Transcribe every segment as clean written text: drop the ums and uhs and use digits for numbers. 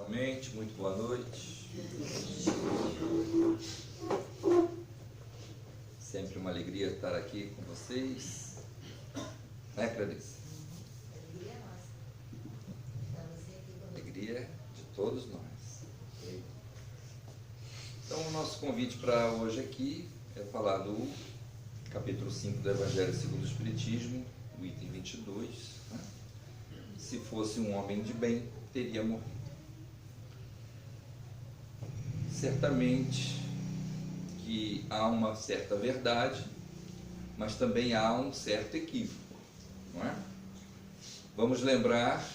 novamente, muito boa noite. Sempre uma alegria estar aqui com vocês. Né, Clarice? Alegria é nossa. Alegria de todos nós. Então, o nosso convite para hoje aqui é falar do capítulo 5 do Evangelho segundo o Espiritismo, o item 22. Né? Se fosse um homem de bem, teria morrido. Certamente que há uma certa verdade, mas também há um certo equívoco, não é? Vamos lembrar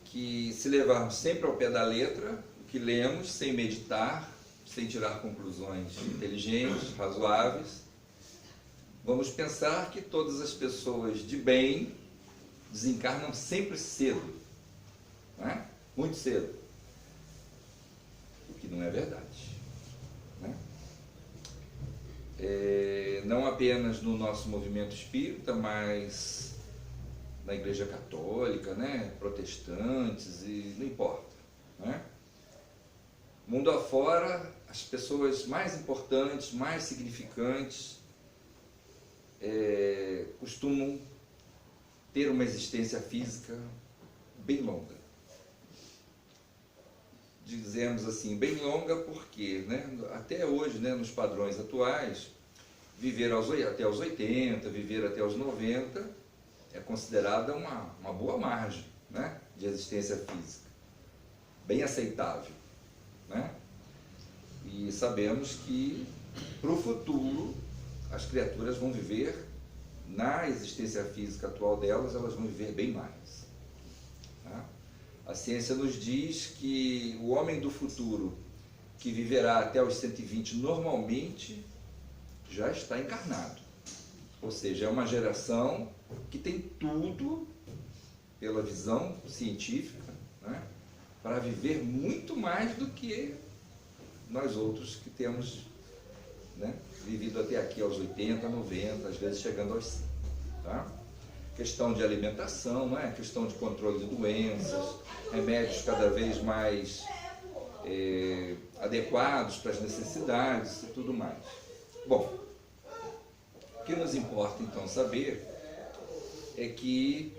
que, se levarmos sempre ao pé da letra o que lemos, sem meditar, sem tirar conclusões inteligentes, razoáveis, vamos pensar que todas as pessoas de bem desencarnam sempre cedo, não é? Muito cedo, o que não é verdade, né? Não apenas no nosso movimento espírita, mas na Igreja Católica, né? Protestantes, e não importa, né? Mundo afora, as pessoas mais importantes, mais significantes, costumam ter uma existência física bem longa. Dizemos assim, bem longa porque, né, até hoje, né, nos padrões atuais, viver até os 80, viver até os 90 é considerada uma boa margem, né, de existência física, bem aceitável, né? E sabemos que para o futuro as criaturas vão viver, na existência física atual delas, elas vão viver bem mais, tá? A ciência nos diz que o homem do futuro, que viverá até os 120 normalmente, já está encarnado. Ou seja, é uma geração que tem tudo, pela visão científica, né, para viver muito mais do que nós outros que temos, né, vivido até aqui aos 80, 90, às vezes chegando aos 100. Tá? Questão de alimentação, né? Questão de controle de doenças, remédios cada vez mais adequados para as necessidades e tudo mais. Bom, o que nos importa então saber é que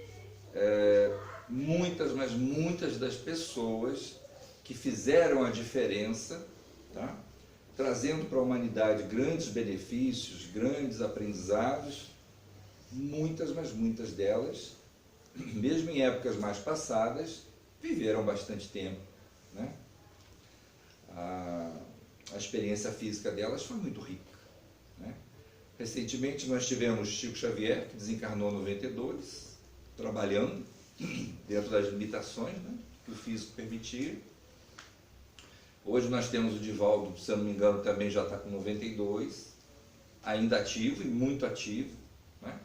mas muitas das pessoas que fizeram a diferença, tá, trazendo para a humanidade grandes benefícios, grandes aprendizados, mas muitas delas, mesmo em épocas mais passadas, viveram bastante tempo, né? A experiência física delas foi muito rica, né? Recentemente nós tivemos Chico Xavier, que desencarnou em 92, trabalhando dentro das limitações, né, que o físico permitia. Hoje nós temos o Divaldo, se eu não me engano, também já está com 92, ainda ativo e muito ativo, né?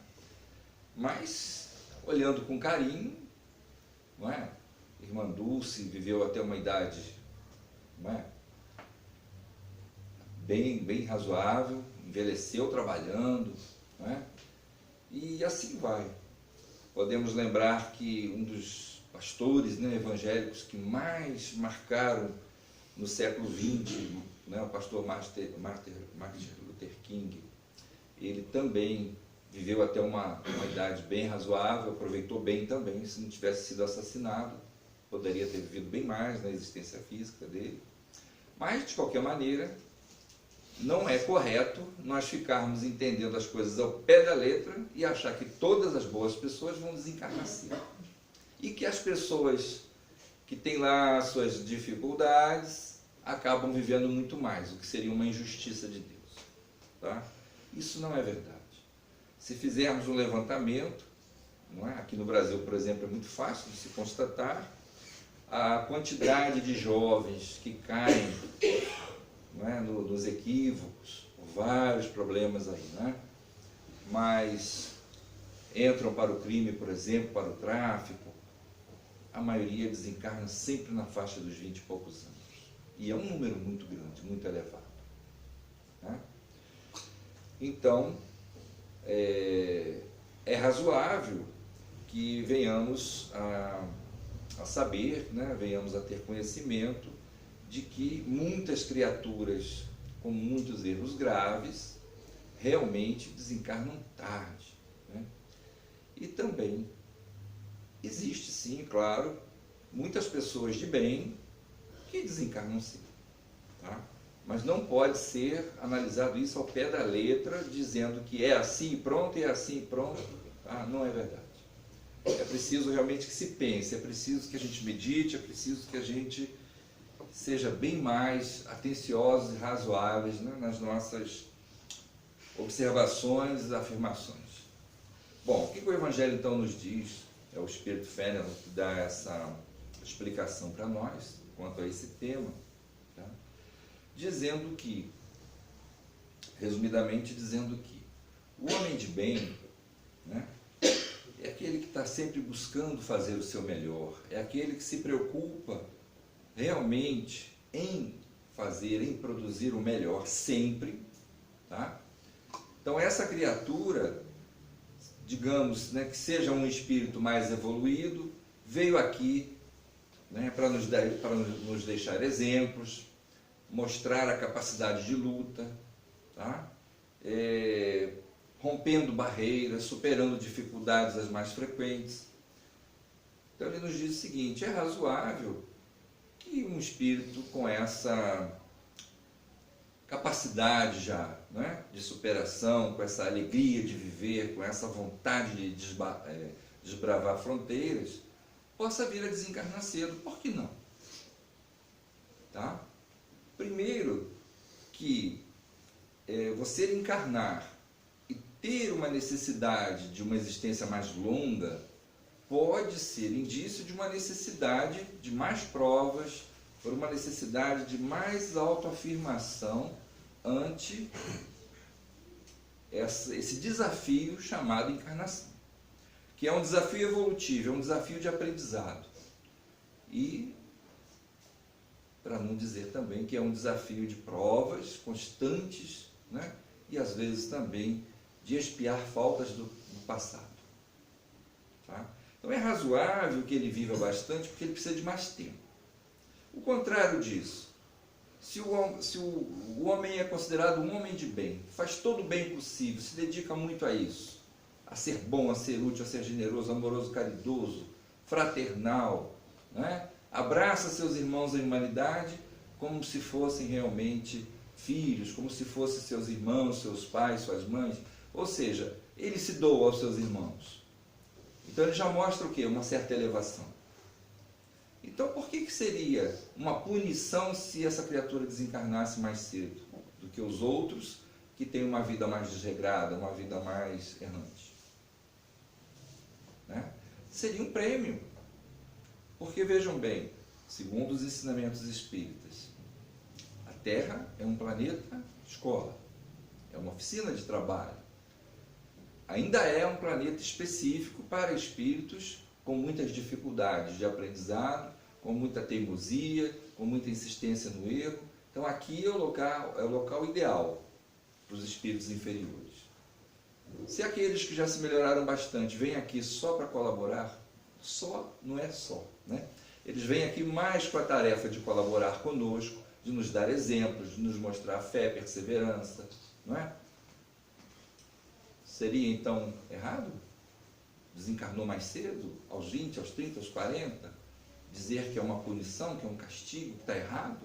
Mas, olhando com carinho, não é? Irmã Dulce viveu até uma idade, não é, bem razoável, envelheceu trabalhando, não é? E assim vai. Podemos lembrar que um dos pastores, né, evangélicos que mais marcaram no século XX, né, o pastor Martin Luther King, ele também viveu até uma idade bem razoável, aproveitou bem também. Se não tivesse sido assassinado, poderia ter vivido bem mais na existência física dele. Mas, de qualquer maneira, não é correto nós ficarmos entendendo as coisas ao pé da letra e achar que todas as boas pessoas vão desencarnar cedo. E que as pessoas que têm lá suas dificuldades acabam vivendo muito mais, o que seria uma injustiça de Deus, tá? Isso não é verdade. Se fizermos um levantamento, não é? Aqui no Brasil, por exemplo, é muito fácil de se constatar a quantidade de jovens que caem, não é, nos equívocos, vários problemas aí, né? Mas entram para o crime, por exemplo, para o tráfico, a maioria desencarna sempre na faixa dos 20 e poucos anos. E é um número muito grande, muito elevado, né? Então, é razoável que venhamos a saber, né, venhamos a ter conhecimento de que muitas criaturas com muitos erros graves realmente desencarnam tarde, né? E também existe, sim, claro, muitas pessoas de bem que desencarnam sim, tá? Mas não pode ser analisado isso ao pé da letra, dizendo que é assim e pronto, é assim e pronto. Ah, não é verdade. É preciso realmente que se pense, é preciso que a gente medite, é preciso que a gente seja bem mais atenciosos e razoáveis, né, nas nossas observações e afirmações. Bom, o que o Evangelho então nos diz? É o Espírito Fenelon que dá essa explicação para nós quanto a esse tema, tá? Dizendo que, resumidamente dizendo que o homem de bem, né, é aquele que está sempre buscando fazer o seu melhor, é aquele que se preocupa realmente em fazer, em produzir o melhor sempre, tá? Então essa criatura, digamos, né, que seja um espírito mais evoluído, veio aqui, né, para nos deixar exemplos, mostrar a capacidade de luta, tá? Rompendo barreiras, superando dificuldades as mais frequentes. Então ele nos diz o seguinte: é razoável que um espírito com essa capacidade já, né, de superação, com essa alegria de viver, com essa vontade de desbravar fronteiras, possa vir a desencarnar cedo. Por que não? Tá? Primeiro, que você encarnar e ter uma necessidade de uma existência mais longa pode ser indício de uma necessidade de mais provas, por uma necessidade de mais autoafirmação ante esse desafio chamado encarnação, que é um desafio evolutivo, é um desafio de aprendizado. E, para não dizer também que é um desafio de provas constantes, né? E às vezes também de expiar faltas do passado. Tá? Então é razoável que ele viva bastante, porque ele precisa de mais tempo. O contrário disso, se o homem é considerado um homem de bem, faz todo o bem possível, se dedica muito a isso, a ser bom, a ser útil, a ser generoso, amoroso, caridoso, fraternal, né? Abraça seus irmãos em humanidade como se fossem realmente filhos, como se fossem seus irmãos, seus pais, suas mães, ou seja, ele se doa aos seus irmãos. Então ele já mostra o quê? Uma certa elevação. Então por que seria uma punição se essa criatura desencarnasse mais cedo do que os outros que têm uma vida mais desregrada, uma vida mais errante? Né? Seria um prêmio. Porque vejam bem, segundo os ensinamentos espíritas, a Terra é um planeta escola, é uma oficina de trabalho. Ainda é um planeta específico para espíritos com muitas dificuldades de aprendizado, com muita teimosia, com muita insistência no erro. Então aqui é o local ideal para os espíritos inferiores. Se aqueles que já se melhoraram bastante vêm aqui só para colaborar, só não é só, né? Eles vêm aqui mais com a tarefa de colaborar conosco, de nos dar exemplos, de nos mostrar fé, perseverança, não é? Seria então errado? Desencarnou mais cedo, aos 20, aos 30, aos 40, dizer que é uma punição, que é um castigo, que está errado,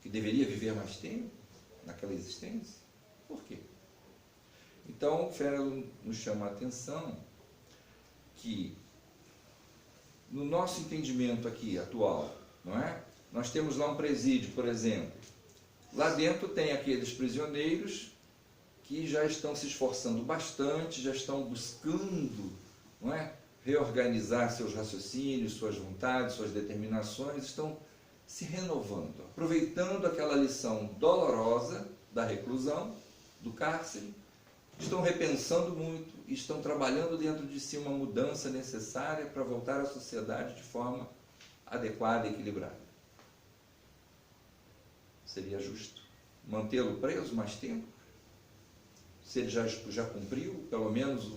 que deveria viver mais tempo naquela existência? Por quê? Então, o Fenelon nos chama a atenção que, no nosso entendimento aqui atual, não é? Nós temos lá um presídio, por exemplo. Lá dentro tem aqueles prisioneiros que já estão se esforçando bastante, já estão buscando, não é, reorganizar seus raciocínios, suas vontades, suas determinações, estão se renovando, aproveitando aquela lição dolorosa da reclusão, do cárcere, estão repensando muito, estão trabalhando dentro de si uma mudança necessária para voltar à sociedade de forma adequada e equilibrada. Seria justo mantê-lo preso mais tempo? Se ele já cumpriu, pelo menos,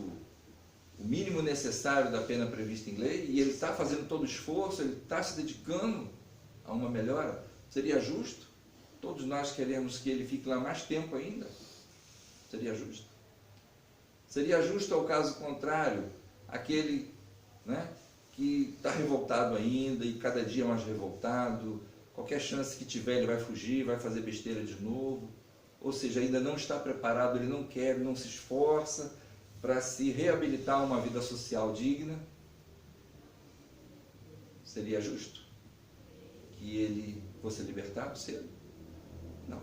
o mínimo necessário da pena prevista em lei, e ele está fazendo todo o esforço, ele está se dedicando a uma melhora, seria justo? Todos nós queremos que ele fique lá mais tempo ainda. Seria justo? Seria justo ao caso contrário, aquele, né, que está revoltado ainda e cada dia mais revoltado, qualquer chance que tiver ele vai fugir, vai fazer besteira de novo, ou seja, ainda não está preparado, ele não quer, não se esforça para se reabilitar a uma vida social digna. Seria justo que ele fosse libertado cedo? Não.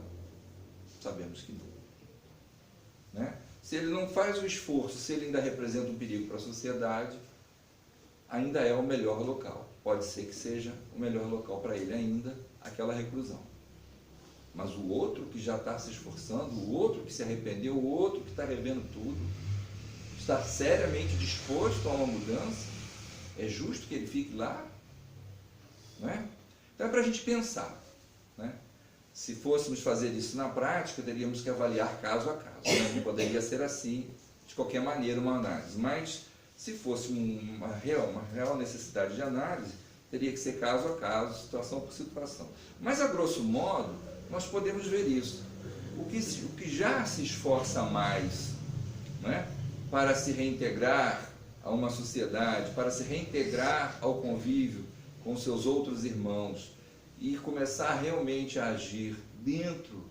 Sabemos que não. Né? Se ele não faz o esforço, se ele ainda representa um perigo para a sociedade, ainda é o melhor local. Pode ser que seja o melhor local para ele ainda, aquela reclusão. Mas o outro que já está se esforçando, o outro que se arrependeu, o outro que está revendo tudo, está seriamente disposto a uma mudança, é justo que ele fique lá? Não é? Então é para a gente pensar. Né? Se fôssemos fazer isso na prática, teríamos que avaliar caso a caso. Né? Não poderia ser assim, de qualquer maneira, uma análise. Mas, se fosse uma real necessidade de análise, teria que ser caso a caso, situação por situação. Mas, a grosso modo, nós podemos ver isso. O que já se esforça mais, né, para se reintegrar a uma sociedade, para se reintegrar ao convívio com seus outros irmãos e começar realmente a agir dentro,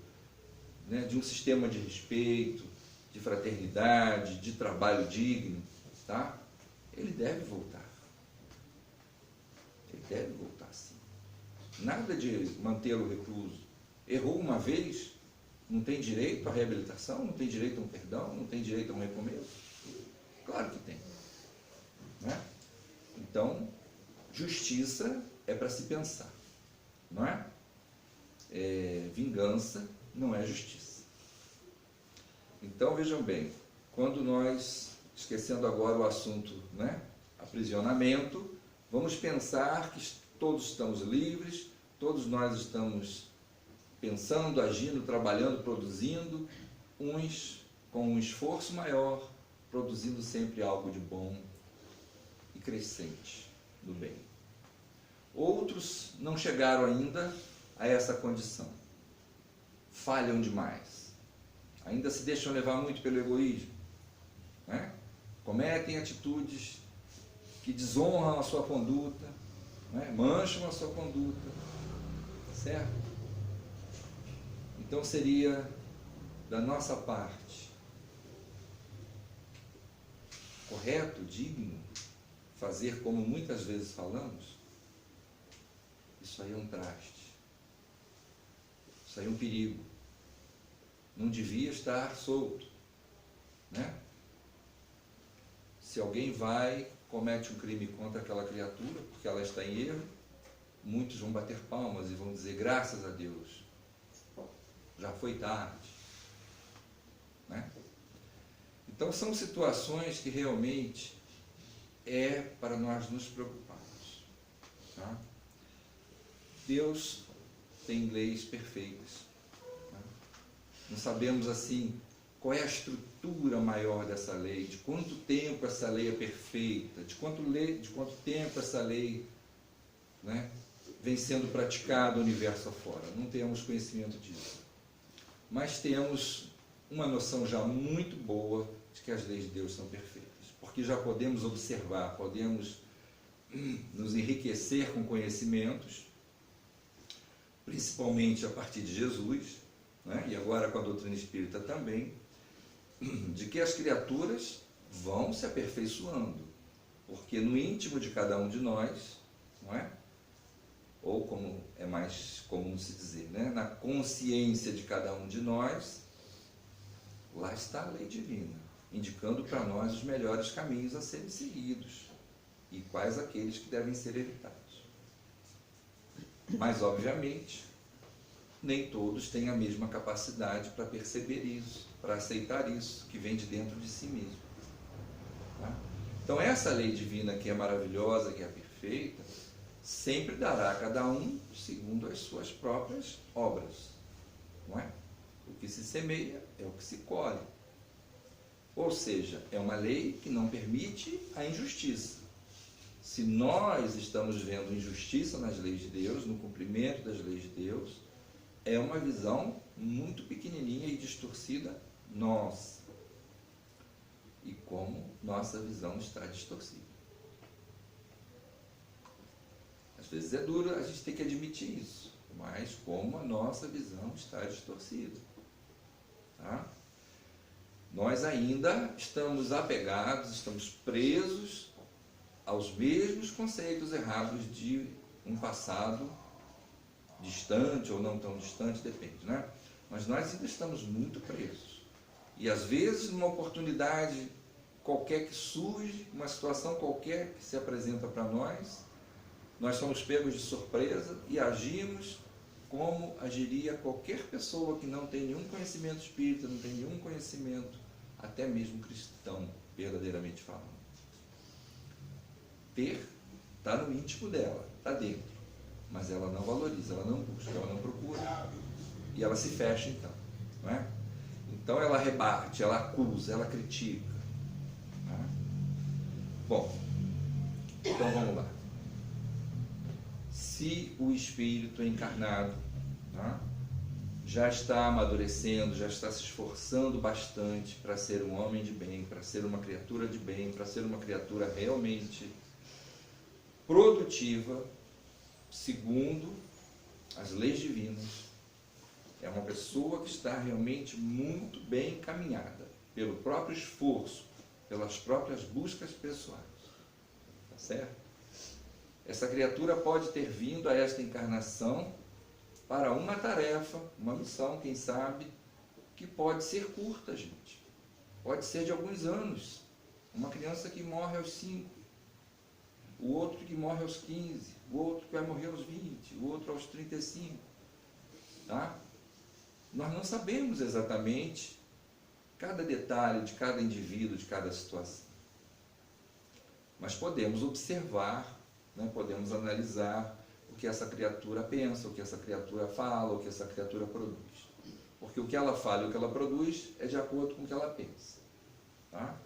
né, de um sistema de respeito, de fraternidade, de trabalho digno, tá? Ele deve voltar. Ele deve voltar, sim. Nada de mantê-lo recluso. Errou uma vez, não tem direito à reabilitação, não tem direito a um perdão, não tem direito a um recomeço? Claro que tem. Né? Então, justiça é para se pensar, não é? Vingança não é justiça. Então, vejam bem, quando nós, esquecendo agora o assunto, né, aprisionamento, vamos pensar que todos estamos livres, todos nós estamos pensando, agindo, trabalhando, produzindo, uns com um esforço maior, produzindo sempre algo de bom e crescente do bem. Outros não chegaram ainda a essa condição. Falham demais. Ainda se deixam levar muito pelo egoísmo. Né? Cometem atitudes que desonram a sua conduta, né? Mancham a sua conduta. Certo? Então seria da nossa parte correto, digno, fazer como muitas vezes falamos? Isso aí é um traste. Isso aí é um perigo. Não devia estar solto. Né? Se alguém vai, comete um crime contra aquela criatura, porque ela está em erro, muitos vão bater palmas e vão dizer, graças a Deus, já foi tarde. Né? Então são situações que realmente é para nós nos preocuparmos. Tá? Deus tem leis perfeitas. Tá? Não sabemos assim qual é a estrutura maior dessa lei, de quanto tempo essa lei é perfeita, de quanto tempo essa lei, né, vem sendo praticada no universo afora. Não temos conhecimento disso. Mas temos uma noção já muito boa de que as leis de Deus são perfeitas. Porque já podemos observar, podemos nos enriquecer com conhecimentos, principalmente a partir de Jesus, né, e agora com a doutrina espírita também, de que as criaturas vão se aperfeiçoando. Porque no íntimo de cada um de nós, não é? Ou como é mais comum se dizer, né? Na consciência de cada um de nós, lá está a lei divina, indicando para nós os melhores caminhos a serem seguidos e quais aqueles que devem ser evitados. Mas, obviamente, nem todos têm a mesma capacidade para perceber isso, para aceitar isso, que vem de dentro de si mesmo. Tá? Então, essa lei divina que é maravilhosa, que é perfeita, sempre dará a cada um segundo as suas próprias obras. Não é? O que se semeia é o que se colhe. Ou seja, é uma lei que não permite a injustiça. Se nós estamos vendo injustiça nas leis de Deus, no cumprimento das leis de Deus, é uma visão muito pequenininha e distorcida nossa. E como nossa visão está distorcida. Às vezes é duro a gente ter que admitir isso, mas como a nossa visão está distorcida. Tá? Nós ainda estamos apegados, estamos presos aos mesmos conceitos errados de um passado distante ou não tão distante, depende, né? Mas nós ainda estamos muito presos. E às vezes, numa oportunidade qualquer que surge, uma situação qualquer que se apresenta para nós somos pegos de surpresa e agimos como agiria qualquer pessoa que não tem nenhum conhecimento espírita, não tem nenhum conhecimento, até mesmo cristão, verdadeiramente falando. Ter está no íntimo dela, está dentro, mas ela não valoriza, ela não busca, ela não procura, e ela se fecha então, não é? Então ela rebate, ela acusa, ela critica. Não é? Bom, então vamos lá. Se o espírito encarnado, tá, já está amadurecendo, já está se esforçando bastante para ser um homem de bem, para ser uma criatura de bem, para ser uma criatura realmente produtiva, segundo as leis divinas, é uma pessoa que está realmente muito bem encaminhada, pelo próprio esforço, pelas próprias buscas pessoais. Tá certo? Essa criatura pode ter vindo a esta encarnação para uma tarefa, uma missão, quem sabe, que pode ser curta, gente. Pode ser de alguns anos. Uma criança que morre aos 5, o outro que morre aos 15, o outro que vai morrer aos 20, o outro aos 35. Tá? Nós não sabemos exatamente cada detalhe de cada indivíduo, de cada situação. Mas podemos observar, né, podemos analisar o que essa criatura pensa, o que essa criatura fala, o que essa criatura produz. Porque o que ela fala e o que ela produz é de acordo com o que ela pensa. Tá?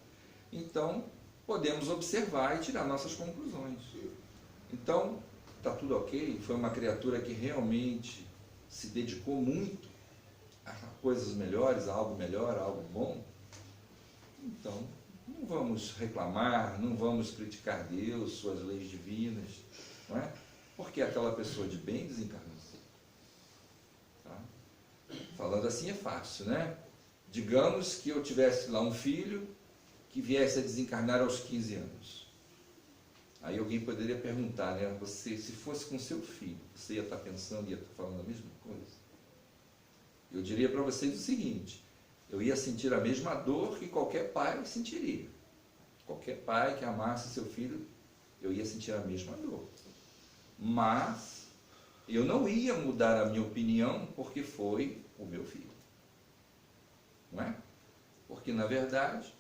Então, podemos observar e tirar nossas conclusões. Então, está tudo ok? Foi uma criatura que realmente se dedicou muito a coisas melhores, a algo melhor, a algo bom? Então, não vamos reclamar, não vamos criticar Deus, suas leis divinas, não é? Porque aquela pessoa de bem desencarnou. Tá? Falando assim é fácil, né? Digamos que eu tivesse lá um filho que viesse a desencarnar aos 15 anos. Aí alguém poderia perguntar, né? Você, se fosse com seu filho, você ia estar pensando, ia estar falando a mesma coisa? Eu diria para vocês o seguinte: eu ia sentir a mesma dor que qualquer pai sentiria. Qualquer pai que amasse seu filho, eu ia sentir a mesma dor. Mas eu não ia mudar a minha opinião porque foi o meu filho. Não é? Porque na verdade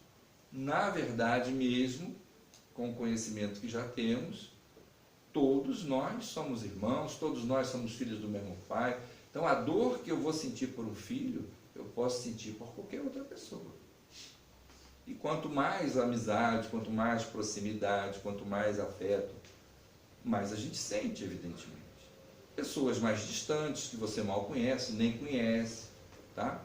mesmo, com o conhecimento que já temos, todos nós somos irmãos, todos nós somos filhos do mesmo pai. Então a dor que eu vou sentir por um filho, eu posso sentir por qualquer outra pessoa. E quanto mais amizade, quanto mais proximidade, quanto mais afeto, mais a gente sente, evidentemente. Pessoas mais distantes, que você mal conhece, nem conhece, tá?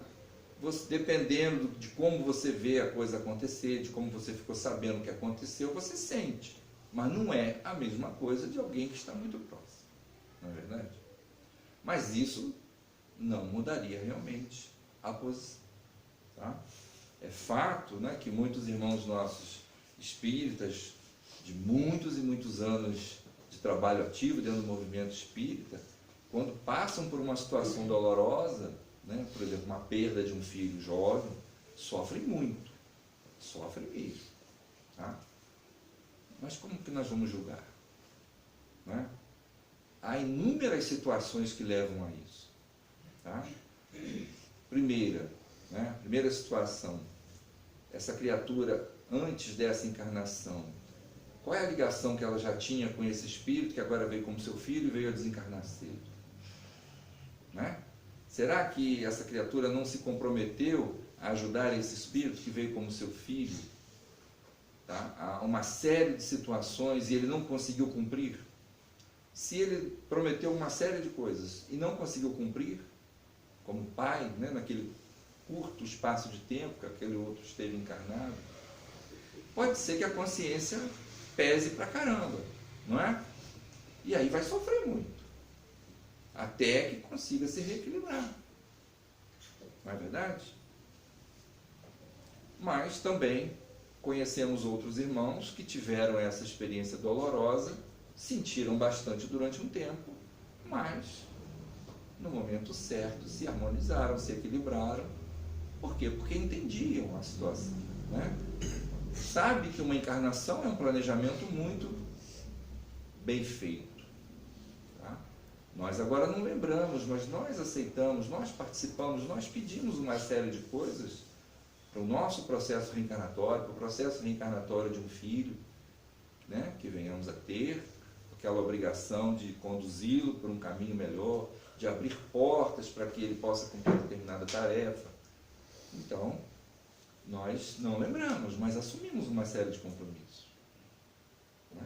Você, dependendo de como você vê a coisa acontecer, de como você ficou sabendo o que aconteceu, você sente. Mas não é a mesma coisa de alguém que está muito próximo. Não é verdade? Mas isso não mudaria realmente a posição. Tá? É fato, né, que muitos irmãos nossos espíritas, de muitos e muitos anos de trabalho ativo dentro do movimento espírita, quando passam por uma situação dolorosa, né, por exemplo, uma perda de um filho jovem, sofrem muito. Sofrem mesmo. Tá? Mas como que nós vamos julgar? Né? Há inúmeras situações que levam a isso. Tá? Primeira situação, essa criatura, antes dessa encarnação, qual é a ligação que ela já tinha com esse espírito que agora veio como seu filho e veio a desencarnar cedo? Né? Será que essa criatura não se comprometeu a ajudar esse espírito que veio como seu filho, tá, a uma série de situações e ele não conseguiu cumprir? Se ele prometeu uma série de coisas e não conseguiu cumprir, como pai, né, naquele curto espaço de tempo que aquele outro esteve encarnado, pode ser que a consciência pese pra caramba, não é? E aí vai sofrer muito, até que consiga se reequilibrar. Não é verdade? Mas também conhecemos outros irmãos que tiveram essa experiência dolorosa, sentiram bastante durante um tempo, mas no momento certo se harmonizaram, se equilibraram. Por quê? Porque entendiam a situação, né? Sabe que uma encarnação é um planejamento muito bem feito. Tá? Nós agora não lembramos, mas nós aceitamos, nós participamos, nós pedimos uma série de coisas para o nosso processo reencarnatório, para o processo reencarnatório de um filho, né, que venhamos a ter, aquela obrigação de conduzi-lo por um caminho melhor, de abrir portas para que ele possa cumprir determinada tarefa. Então, nós não lembramos, mas assumimos uma série de compromissos. Né?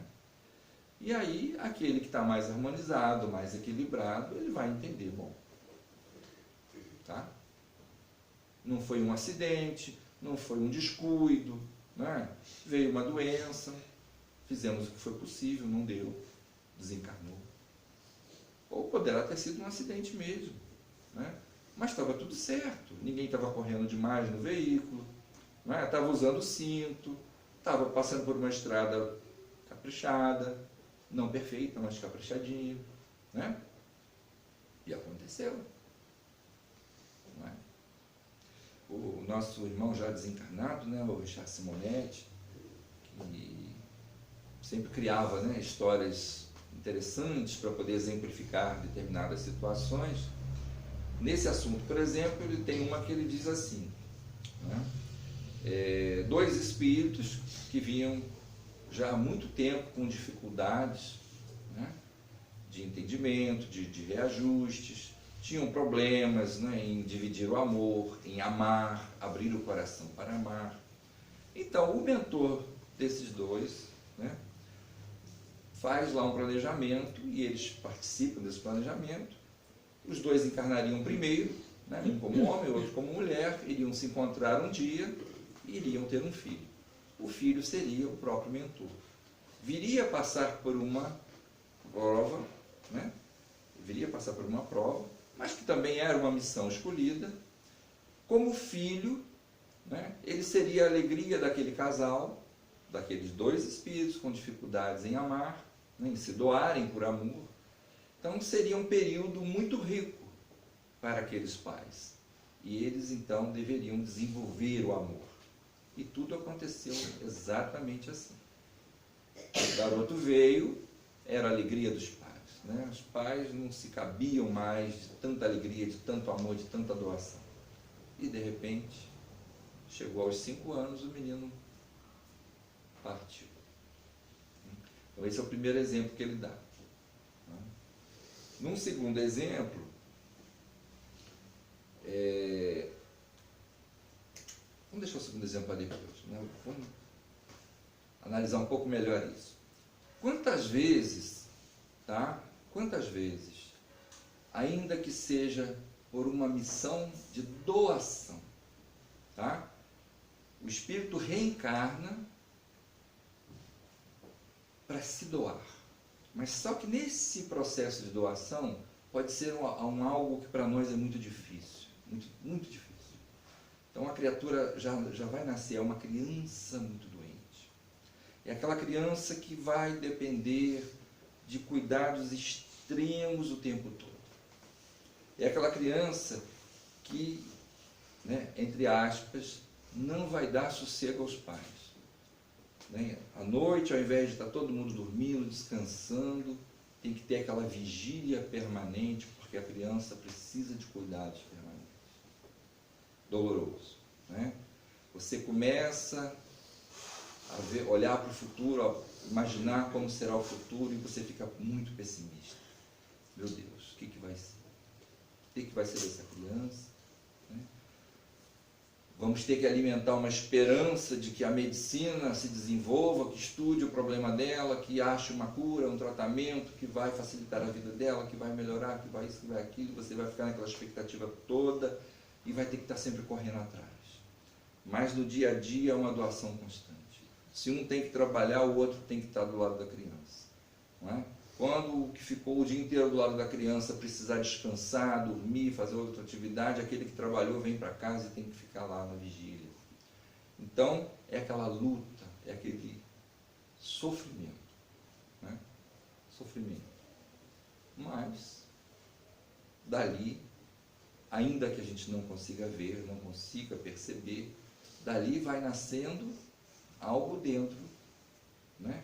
E aí, aquele que está mais harmonizado, mais equilibrado, ele vai entender, bom, tá? Não foi um acidente, não foi um descuido, né? Veio uma doença, fizemos o que foi possível, não deu, desencarnou. Ou poderá ter sido um acidente mesmo, né? Mas estava tudo certo, ninguém estava correndo demais no veículo, né? Estava usando o cinto, estava passando por uma estrada caprichada, não perfeita, mas caprichadinha, né? E aconteceu. Não é? O nosso irmão já desencarnado, né, o Richard Simonetti, que sempre criava, né, histórias interessantes para poder exemplificar determinadas situações. Nesse assunto, por exemplo, ele tem uma que ele diz assim, né, dois espíritos que vinham já há muito tempo com dificuldades, né, de entendimento, de reajustes, tinham problemas, né, em dividir o amor, em amar, abrir o coração para amar. Então, o mentor desses dois, né, faz lá um planejamento e eles participam desse planejamento. Os dois encarnariam primeiro, né, um como homem, outro como mulher, iriam se encontrar um dia e iriam ter um filho. O filho seria o próprio mentor. Viria passar por uma prova, né, mas que também era uma missão escolhida. Como filho, né, ele seria a alegria daquele casal, daqueles dois espíritos com dificuldades em amar, né, em se doarem por amor. Então seria um período muito rico para aqueles pais. E eles então deveriam desenvolver o amor. E tudo aconteceu exatamente assim. O garoto veio, era a alegria dos pais. Né? Os pais não se cabiam mais de tanta alegria, de tanto amor, de tanta doação. E de repente, chegou aos 5 anos, o menino partiu. Então esse é o primeiro exemplo que ele dá. Num segundo exemplo, vamos deixar o segundo exemplo para depois, né? Vamos analisar um pouco melhor isso. Quantas vezes, tá? Quantas vezes, ainda que seja por uma missão de doação, tá? O espírito reencarna para se doar. Mas só que nesse processo de doação pode ser um algo que para nós é muito difícil, muito, muito difícil. Então a criatura já vai nascer, é uma criança muito doente. É aquela criança que vai depender de cuidados extremos o tempo todo. É aquela criança que, né, entre aspas, não vai dar sossego aos pais. Né? À noite, ao invés de estar todo mundo dormindo, descansando, tem que ter aquela vigília permanente, porque a criança precisa de cuidados permanentes. Doloroso. Né? Você começa a ver, olhar para o futuro, a imaginar como será o futuro, e você fica muito pessimista. Meu Deus, o que vai ser? O que vai ser dessa criança? Né? Vamos ter que alimentar uma esperança de que a medicina se desenvolva, que estude o problema dela, que ache uma cura, um tratamento que vai facilitar a vida dela, que vai melhorar, que vai isso, que vai aquilo. Você vai ficar naquela expectativa toda e vai ter que estar sempre correndo atrás. Mas no dia a dia é uma doação constante. Se um tem que trabalhar, o outro tem que estar do lado da criança. Não é? Quando o que ficou o dia inteiro do lado da criança precisar descansar, dormir, fazer outra atividade, aquele que trabalhou vem para casa e tem que ficar lá na vigília. Então, é aquela luta, é aquele sofrimento. Né? Sofrimento. Mas, dali, ainda que a gente não consiga ver, não consiga perceber, dali vai nascendo algo dentro, né,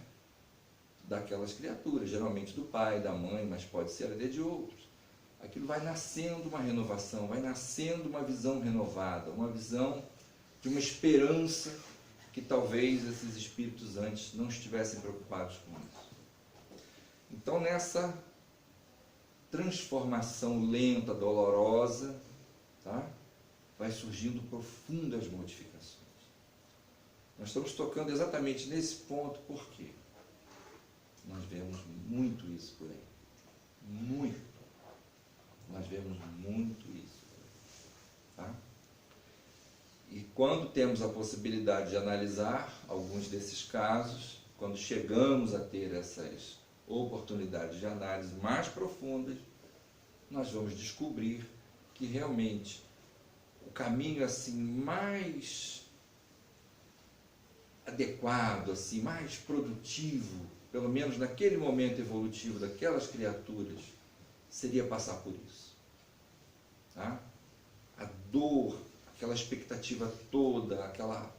daquelas criaturas, geralmente do pai, da mãe, mas pode ser até de outros. Aquilo vai nascendo uma renovação, vai nascendo uma visão renovada, uma visão de uma esperança que talvez esses espíritos antes não estivessem preocupados com isso. Então, nessa transformação lenta, dolorosa, tá, vai surgindo profundas modificações. Nós estamos tocando exatamente nesse ponto, por quê? Nós vemos muito isso por aí. Muito. Nós vemos muito isso por aí. Tá? E quando temos a possibilidade de analisar alguns desses casos, quando chegamos a ter essas oportunidades de análise mais profundas, nós vamos descobrir que realmente o caminho assim mais adequado, assim, mais produtivo, pelo menos naquele momento evolutivo daquelas criaturas, seria passar por isso. Tá? A dor, aquela expectativa toda, aquela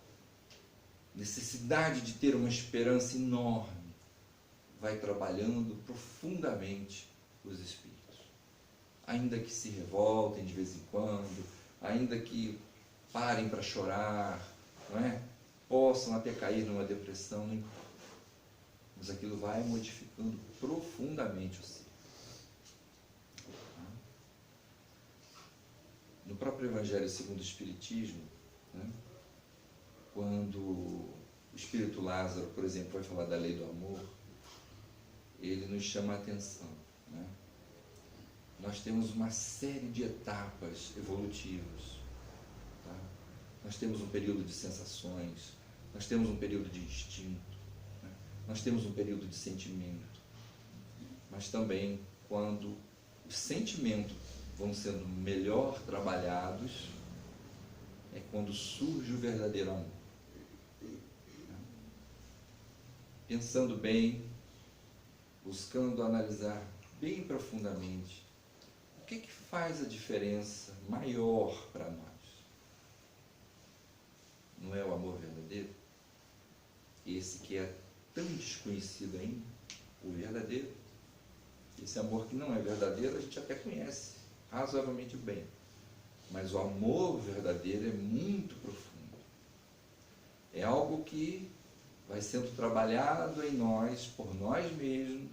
necessidade de ter uma esperança enorme, vai trabalhando profundamente os espíritos. Ainda que se revoltem de vez em quando, ainda que parem para chorar, não é? Possam até cair numa depressão, não importa. Mas aquilo vai modificando profundamente o ser. No próprio Evangelho segundo o Espiritismo, né, quando o Espírito Lázaro, por exemplo, vai falar da lei do amor, ele nos chama a atenção. Né? Nós temos uma série de etapas evolutivas. Tá? Nós temos um período de sensações, nós temos um período de instinto, né? Nós temos um período de sentimento. Mas também, quando os sentimentos vão sendo melhor trabalhados, é quando surge o verdadeiro amor. Pensando bem, buscando analisar bem profundamente, o que faz a diferença maior para nós? Não é o amor verdadeiro? Esse que é tão desconhecido ainda, o verdadeiro. Esse amor que não é verdadeiro, a gente até conhece razoavelmente bem. Mas o amor verdadeiro é muito profundo. É algo que vai sendo trabalhado em nós, por nós mesmos,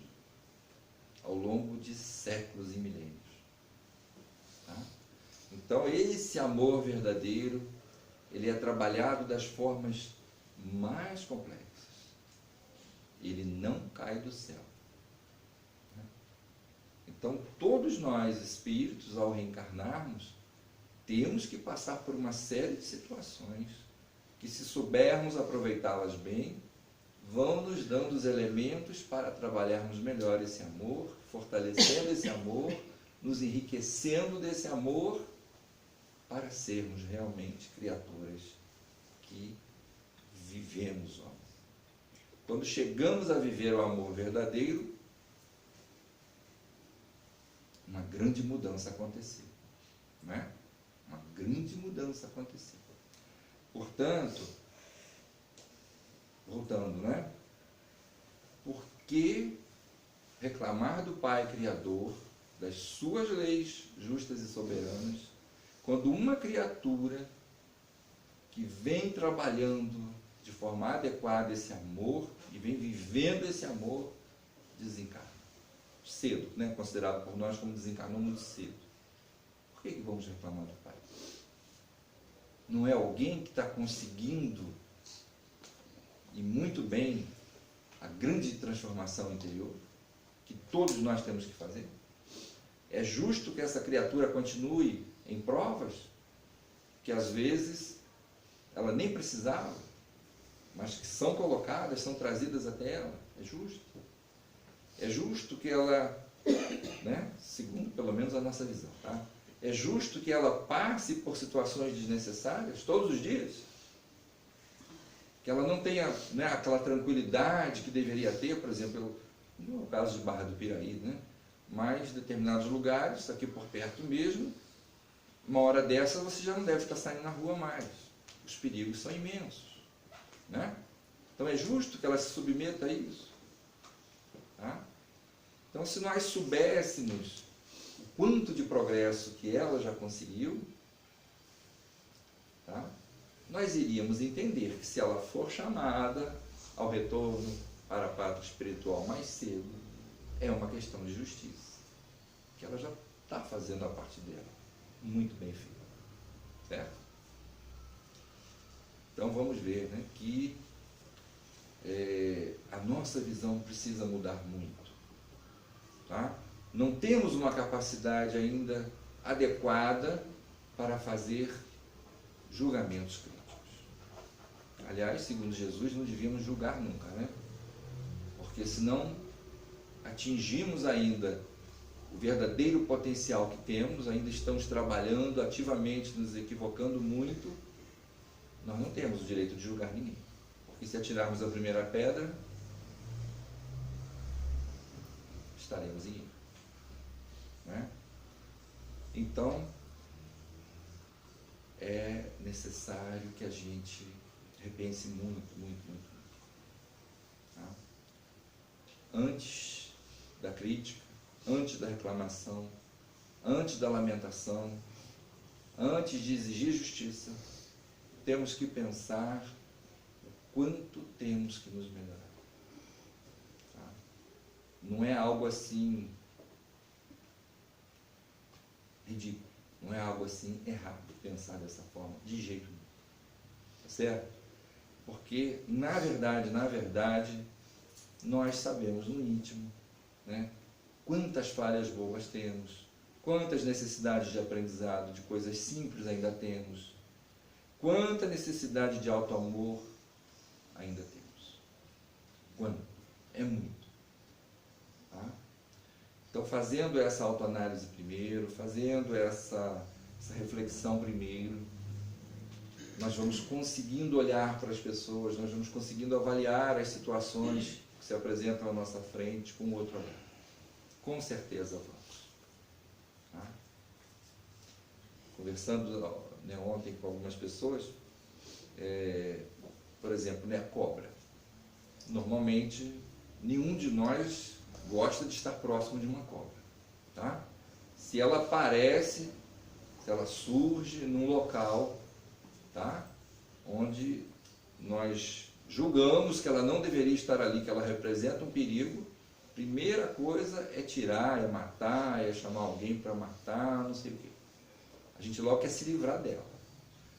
ao longo de séculos e milênios. Tá? Então, esse amor verdadeiro, ele é trabalhado das formas mais complexas. Ele não cai do céu. Então, todos nós, espíritos, ao reencarnarmos, temos que passar por uma série de situações que, se soubermos aproveitá-las bem, vão nos dando os elementos para trabalharmos melhor esse amor, fortalecendo esse amor, nos enriquecendo desse amor, para sermos realmente criaturas que vivemos o amor. Quando chegamos a viver o amor verdadeiro, uma grande mudança aconteceu. Né? Uma grande mudança aconteceu. Portanto, voltando, né? Por que reclamar do Pai Criador, das suas leis justas e soberanas, quando uma criatura que vem trabalhando de forma adequada esse amor e vem vivendo esse amor, desencarna? Cedo, né? Considerado por nós como desencarnou muito cedo. Por que vamos reclamar do Pai? não é alguém que está conseguindo, e muito bem, a grande transformação interior, que todos nós temos que fazer? É justo que essa criatura continue em provas, que às vezes ela nem precisava, mas que são colocadas, são trazidas até ela? É justo? É justo que ela, né, segundo pelo menos a nossa visão, tá? É justo que ela passe por situações desnecessárias todos os dias? Que ela não tenha, né, aquela tranquilidade que deveria ter, por exemplo, no caso de Barra do Piraí, né? Mas determinados lugares, aqui por perto mesmo, uma hora dessa você já não deve estar saindo na rua mais. Os perigos são imensos, né? Então é justo que ela se submeta a isso, tá? Então, se nós soubéssemos o quanto de progresso que ela já conseguiu, tá? Nós iríamos entender que se ela for chamada ao retorno para a pátria espiritual mais cedo, é uma questão de justiça, que ela já está fazendo a parte dela, muito bem feita, certo? Então vamos ver, né, que a nossa visão precisa mudar muito, tá? Não temos uma capacidade ainda adequada para fazer julgamentos críticos. Aliás, segundo Jesus, não devíamos julgar nunca, né? Porque senão atingimos ainda o verdadeiro potencial que temos, ainda estamos trabalhando ativamente, nos equivocando muito, nós não temos o direito de julgar ninguém. Porque se atirarmos a primeira pedra, estaremos em erro, né? Então, é necessário que a gente repense muito, muito, muito, tá? Antes da crítica, antes da reclamação, antes da lamentação, antes de exigir justiça, temos que pensar o quanto temos que nos melhorar, tá? Não é algo assim ridículo, não é algo assim errado pensar dessa forma, de jeito nenhum, tá certo? Porque, na verdade, nós sabemos no íntimo, né, quantas falhas bobas temos, quantas necessidades de aprendizado, de coisas simples ainda temos, quanta necessidade de auto-amor ainda temos. Quanto? É muito. Tá? Então, fazendo essa autoanálise primeiro, fazendo essa reflexão primeiro, nós vamos conseguindo olhar para as pessoas, nós vamos conseguindo avaliar as situações que se apresentam à nossa frente com outro olhar. Com certeza vamos. Tá? Conversando, né, ontem com algumas pessoas, por exemplo, né, cobra. Normalmente, nenhum de nós gosta de estar próximo de uma cobra. Tá? Se ela aparece, se ela surge num local, tá, onde nós julgamos que ela não deveria estar ali, que ela representa um perigo, primeira coisa é tirar, é matar, é chamar alguém para matar, não sei o quê. A gente logo quer se livrar dela.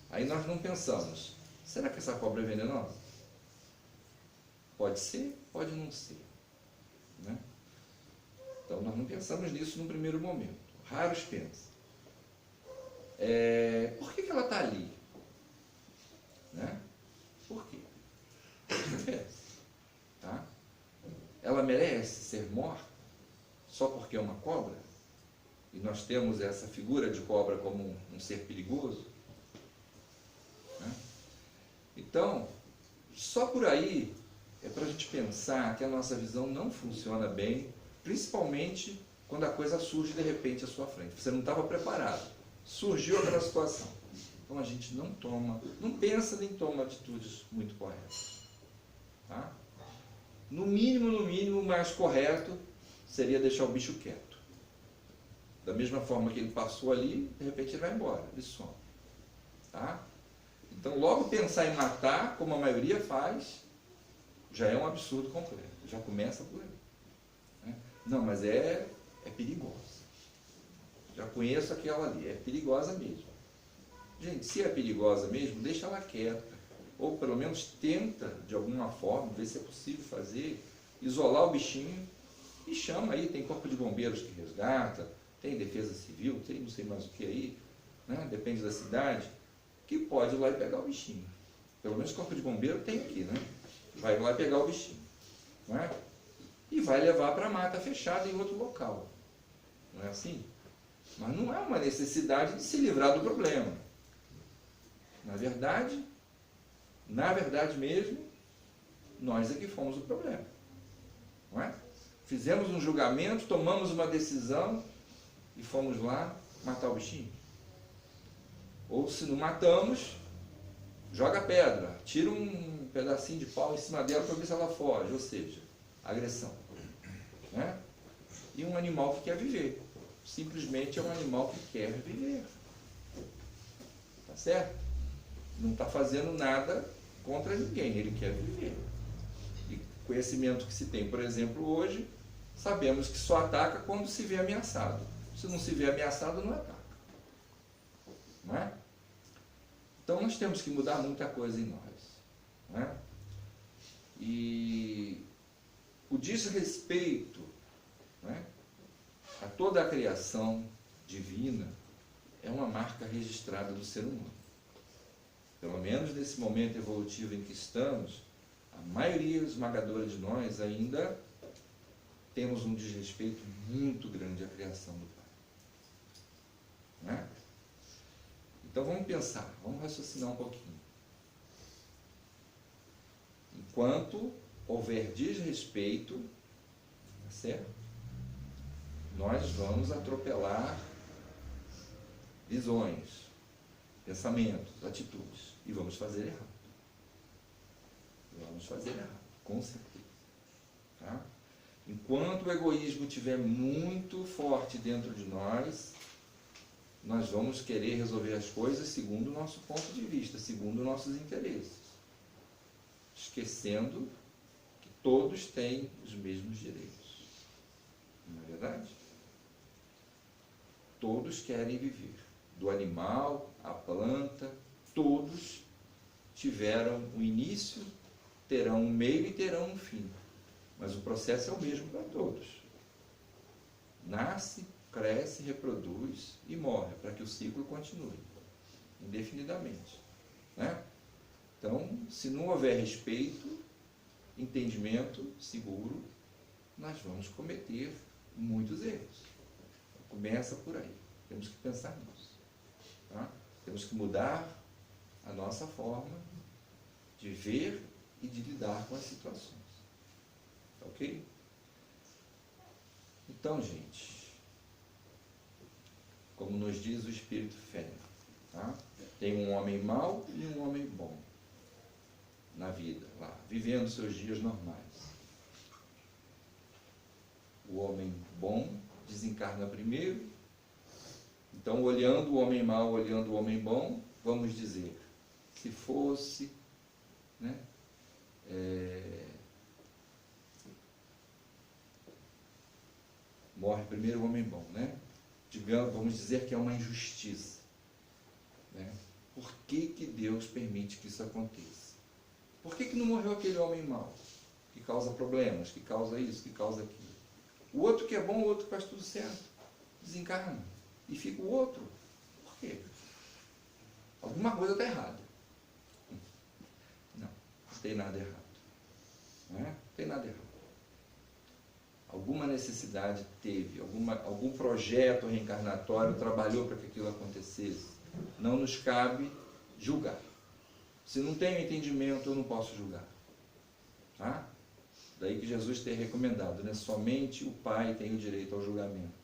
Aí nós não pensamos, será que essa cobra é venenosa? Pode ser, pode não ser, né? Então nós não pensamos nisso no primeiro momento. Raros pensam. Por que ela está ali? Né? Por quê? Tá? Ela merece ser morta só porque é uma cobra? E nós temos essa figura de cobra como um ser perigoso? Né? Então, só por aí é para a gente pensar que a nossa visão não funciona bem, principalmente quando a coisa surge de repente à sua frente. Você não estava preparado. Surgiu aquela situação. Então a gente não pensa nem toma atitudes muito corretas. Tá? No mínimo, o mais correto seria deixar o bicho quieto. Da mesma forma que ele passou ali, de repente ele vai embora, ele some. Tá? Então logo pensar em matar, como a maioria faz, já é um absurdo completo. Já começa por aí. Né? Não, mas é perigosa. Já conheço aquela ali, é perigosa mesmo. Gente, se é perigosa mesmo, deixa ela quieta. Ou pelo menos tenta, de alguma forma, ver se é possível fazer, isolar o bichinho e chama aí, tem corpo de bombeiros que resgata, tem defesa civil, tem não sei mais o que aí, né? Depende da cidade, que pode ir lá e pegar o bichinho. Pelo menos corpo de bombeiro tem aqui, né? Vai lá e pegar o bichinho, não é? E vai levar para a mata fechada em outro local. Não é assim? Mas não é uma necessidade de se livrar do problema. Na verdade mesmo, nós é que fomos o problema. Não é? Fizemos um julgamento, tomamos uma decisão e fomos lá matar o bichinho. Ou se não matamos, joga pedra, tira um pedacinho de pau em cima dela para ver se ela foge, ou seja, agressão. Né? E um animal que quer viver. Simplesmente é um animal que quer viver. Tá certo? Não está fazendo nada contra ninguém, ele quer viver. E conhecimento que se tem, por exemplo, hoje, sabemos que só ataca quando se vê ameaçado. Se não se vê ameaçado, não ataca. Não é? Então nós temos que mudar muita coisa em nós. Não é? E o desrespeito, não é, a toda a criação divina é uma marca registrada do ser humano. Pelo menos nesse momento evolutivo em que estamos, a maioria esmagadora de nós ainda temos um desrespeito muito grande à criação do Pai. Não é? Então vamos pensar, vamos raciocinar um pouquinho. Enquanto houver desrespeito, tá certo? Nós vamos atropelar visões, pensamentos, atitudes. E vamos fazer errado. Vamos fazer errado, com certeza. Tá? Enquanto o egoísmo estiver muito forte dentro de nós, nós vamos querer resolver as coisas segundo o nosso ponto de vista, segundo nossos interesses. Esquecendo que todos têm os mesmos direitos. Não é verdade? Todos querem viver. Do animal, à planta, todos tiveram um início, terão um meio e terão um fim. Mas o processo é o mesmo para todos. Nasce, cresce, reproduz e morre, para que o ciclo continue, indefinidamente. Né? Então, se não houver respeito, entendimento seguro, nós vamos cometer muitos erros. Começa por aí. Temos que pensar nisso. Tá? Temos que mudar a nossa forma de ver e de lidar com as situações. Ok? Então, gente, como nos diz o Espírito Fé, tá? Tem um homem mau e um homem bom na vida, lá, vivendo seus dias normais. O homem bom desencarna primeiro. Então, olhando o homem mau, olhando o homem bom, vamos dizer, se fosse, né, morre primeiro o homem bom, né? Digamos, vamos dizer que é uma injustiça. Né? Por que que Deus permite que isso aconteça? Por que que não morreu aquele homem mau? Que causa problemas, que causa isso, que causa aquilo. O outro que é bom, o outro que faz tudo certo, desencarna. E fica o outro. Por quê? Alguma coisa está errada. Não tem nada errado. Não é? Não tem nada errado. Alguma necessidade teve, algum projeto reencarnatório trabalhou para que aquilo acontecesse. Não nos cabe julgar. Se não tenho entendimento, eu não posso julgar. Tá? Daí que Jesus tem recomendado, né? Somente o Pai tem o direito ao julgamento.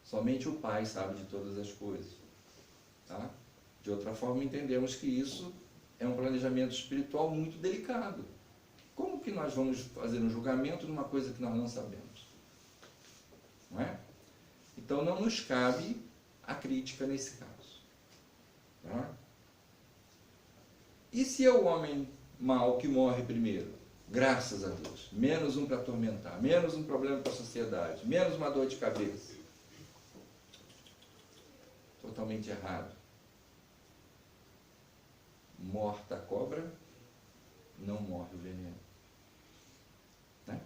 Somente o Pai sabe de todas as coisas. Tá? De outra forma, entendemos que isso é um planejamento espiritual muito delicado. Como que nós vamos fazer um julgamento numa coisa que nós não sabemos? Não é? Então, não nos cabe a crítica nesse caso. Tá? E se é o homem mau que morre primeiro? Graças a Deus. Menos um para atormentar, menos um problema para a sociedade, menos uma dor de cabeça. Totalmente errado. morta a cobra, não morre o veneno. Né?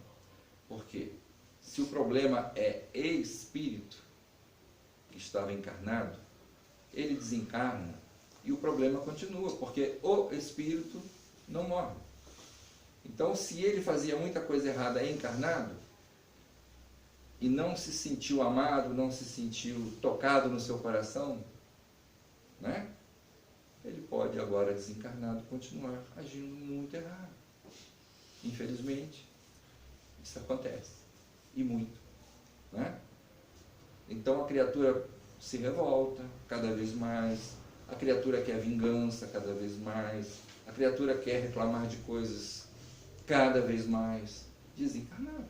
Por quê? Se o problema é espírito, que estava encarnado, ele desencarna e o problema continua, porque o espírito não morre. Então, se ele fazia muita coisa errada encarnado, e não se sentiu amado, não se sentiu tocado no seu coração, né? Ele pode agora desencarnado continuar agindo muito errado. Infelizmente, isso acontece, e muito, né? Então a criatura se revolta cada vez mais, a criatura quer vingança cada vez mais, a criatura quer reclamar de coisas cada vez mais, desencarnado.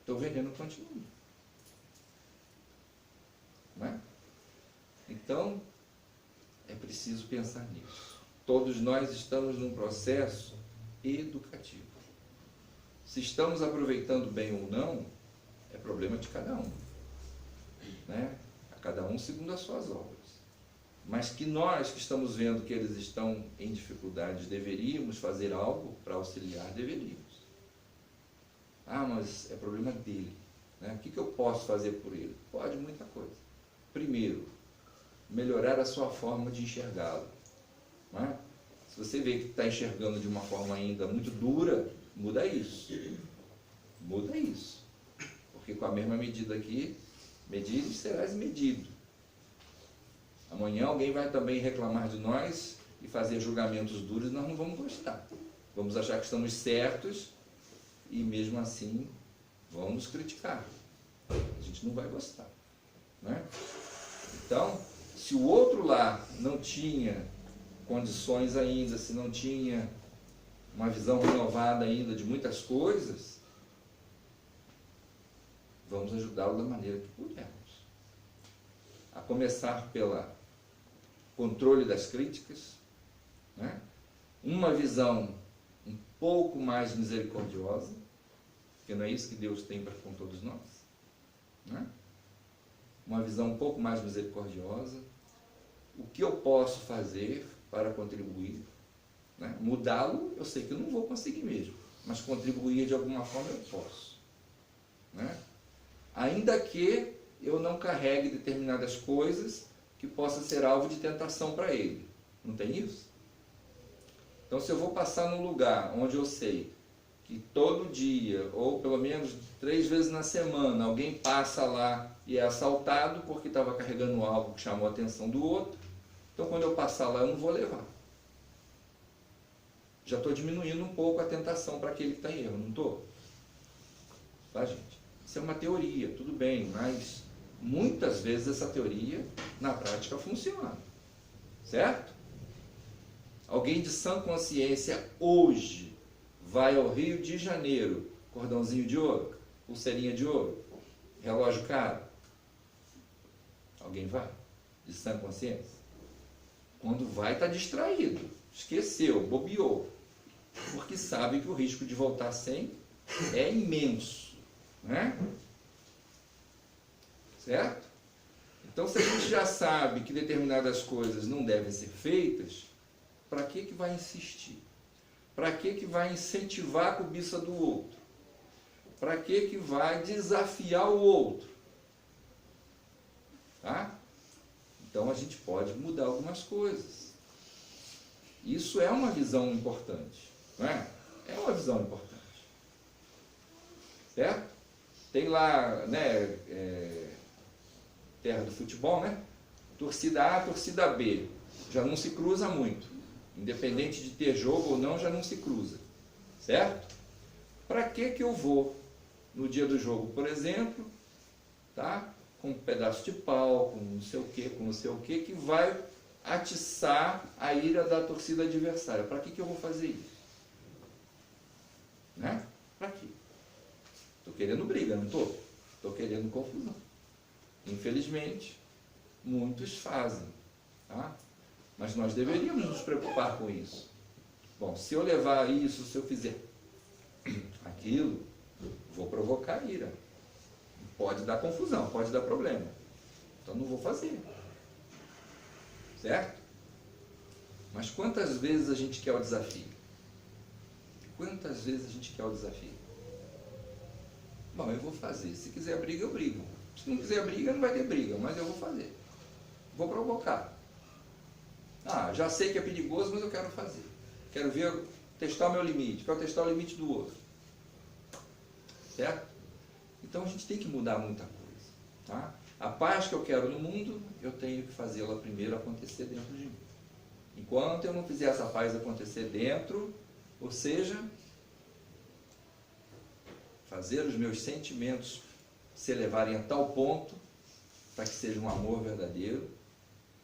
Então o veneno continua. Né? Então, é preciso pensar nisso. Todos nós estamos num processo educativo. Se estamos aproveitando bem ou não, é problema de cada um. Né? A cada um segundo as suas obras. Mas que nós que estamos vendo que eles estão em dificuldades, deveríamos fazer algo para auxiliar, deveríamos. Ah, mas é problema dele. Né? O que eu posso fazer por ele? Pode muita coisa. Primeiro, melhorar a sua forma de enxergá-lo. Né? Se você vê que está enxergando de uma forma ainda muito dura, muda isso. Muda isso. Porque com a mesma medida aqui, medires serás medido. Amanhã alguém vai também reclamar de nós e fazer julgamentos duros, nós não vamos gostar. Vamos achar que estamos certos e mesmo assim vão nos criticar. A gente não vai gostar. Né? Então, se o outro lá não tinha condições ainda, se não tinha uma visão renovada ainda de muitas coisas, vamos ajudá-lo da maneira que pudermos. A começar pelo controle das críticas, né? Uma visão um pouco mais misericordiosa, porque não é isso que Deus tem para com todos nós, né? Uma visão um pouco mais misericordiosa, o que eu posso fazer para contribuir, né? Mudá-lo, eu sei que eu não vou conseguir mesmo, mas contribuir de alguma forma eu posso, né? Ainda que eu não carregue determinadas coisas que possa ser alvo de tentação para ele. Não tem isso? Então, se eu vou passar num lugar onde eu sei que todo dia, ou pelo menos 3 vezes na semana, alguém passa lá e é assaltado porque estava carregando algo que chamou a atenção do outro, então quando eu passar lá eu não vou levar. Já estou diminuindo um pouco a tentação para aquele que está em erro, não estou? Tá, gente? Isso é uma teoria, tudo bem, mas muitas vezes essa teoria na prática funciona. Certo? Alguém de sã consciência hoje vai ao Rio de Janeiro, cordãozinho de ouro, pulseirinha de ouro, relógio caro. Alguém vai? De sã consciência? Quando vai, está distraído, esqueceu, bobeou, porque sabe que o risco de voltar sem é imenso, né? Certo? Então, se a gente já sabe que determinadas coisas não devem ser feitas, para que vai insistir? Para que vai incentivar a cobiça do outro? Para que vai desafiar o outro? Tá? Então, a gente pode mudar algumas coisas. Isso é uma visão importante, não é? É uma visão importante. Certo? Tem lá, né, terra do futebol, né? Torcida A, torcida B. Já não se cruza muito. Independente de ter jogo ou não, já não se cruza. Certo? Para que eu vou no dia do jogo, por exemplo, tá? Com um pedaço de pau, com não sei o que vai atiçar a ira da torcida adversária. Para que eu vou fazer isso? Né? Para quê? Estou querendo briga, não estou? Estou querendo confusão. Infelizmente, muitos fazem. Tá? Mas nós deveríamos nos preocupar com isso. Bom, se eu levar isso, se eu fizer aquilo, vou provocar ira. Pode dar confusão, pode dar problema. Então não vou fazer. Certo? Mas quantas vezes a gente quer o desafio? Quantas vezes a gente quer o desafio? Bom, eu vou fazer. Se quiser briga, eu brigo. Se não quiser briga, não vai ter briga, mas eu vou fazer. Vou provocar. Ah, já sei que é perigoso, mas eu quero fazer. Quero ver, testar o meu limite, quero testar o limite do outro. Certo? Então a gente tem que mudar muita coisa. Tá? A paz que eu quero no mundo, eu tenho que fazê-la primeiro acontecer dentro de mim. Enquanto eu não fizer essa paz acontecer dentro, ou seja, fazer os meus sentimentos se elevarem a tal ponto para que seja um amor verdadeiro,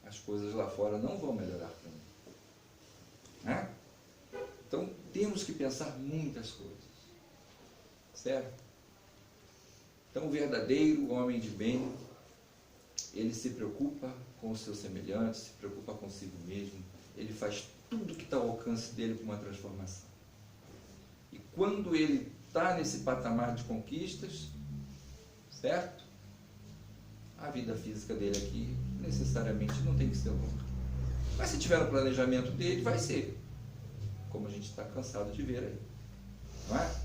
as coisas lá fora não vão melhorar para mim. Né? Então, temos que pensar muitas coisas. Certo? Então, o verdadeiro homem de bem, ele se preocupa com os seus semelhantes, se preocupa consigo mesmo, ele faz tudo que está ao alcance dele para uma transformação. E quando ele está nesse patamar de conquistas, certo? A vida física dele aqui necessariamente não tem que ser longa. Mas se tiver no planejamento dele, vai ser. Como a gente está cansado de ver aí. Não é?